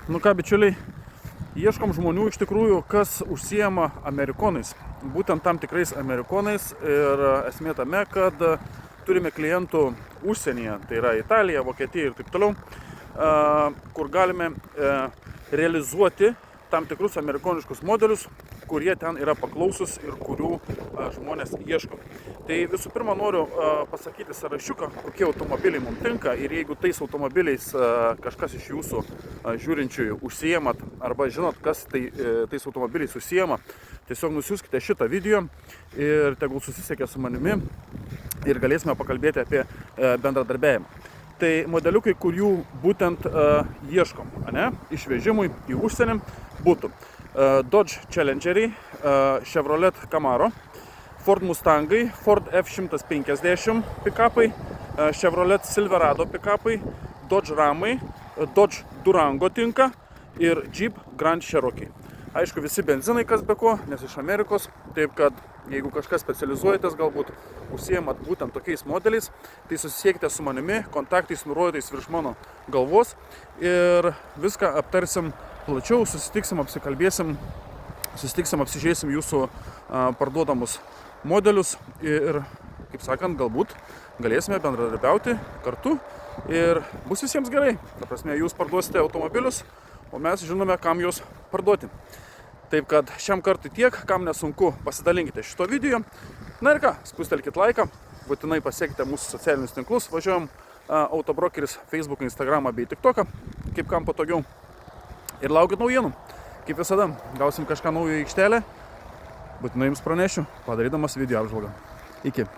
Nu ką, bičiuliai, ieškom žmonių iš tikrųjų, kas užsiema amerikonais. Būtent tam tikrais amerikonais ir esmė tame, kad turime klientų užsienyje, tai yra Italija, Vokietija ir taip toliau, kur galime realizuoti tam tikrus amerikoniškus modelius, kurie ten yra paklausus ir kurių žmonės ieško. Tai visų pirma noriu pasakyti sąrašiuką, kokie automobiliai mums tinka, ir jeigu tais automobiliais kažkas iš jūsų žiūrinčiųjų užsiemat arba žinot, kas tais automobiliais užsiema, tiesiog nusiųskite šitą video ir tegul susisiekia su manimi ir galėsime pakalbėti apie bendradarbiavimą. Tai modeliukai, kurių būtent ieškom, išvežimui į užsienį, būtų Dodge Challengeriai, Chevrolet Camaro, Ford Mustangai, Ford F-150 pikapai, Chevrolet Silverado pikapai, Dodge Ramai, Dodge Durango tinka ir Jeep Grand Cherokee. Aišku, visi benzinai kas be ko, nes iš Amerikos, taip kad jeigu kažkas specializuojatės, galbūt užsiemat būtent tokiais modeliais, tai susisiekite su manimi, kontaktais nurodytais virš mano galvos ir viską aptarsim plačiau, susitiksim, apsikalbėsim, apsižiūrėsim jūsų parduodamus modelius ir, kaip sakant, galbūt galėsime bendradarbiauti kartu ir bus visiems gerai. Ta prasme, jūs parduosite automobilius, o mes žinome, kam juos parduoti. Taip kad šiam kartui tiek, kam nesunku, pasidalinkite šito video. Na ir ką, spustelkit laiką, būtinai pasiekite mūsų socialinius tinklus, važiuojam Autobrokeris Facebook, Instagramą bei TikToką, kaip kam patogiau. Ir laukit naujienų. Kaip visada, gausim kažką naujo į aikštelę, būtinai jums pranešiu, padarydamas video apžvalgą. Iki.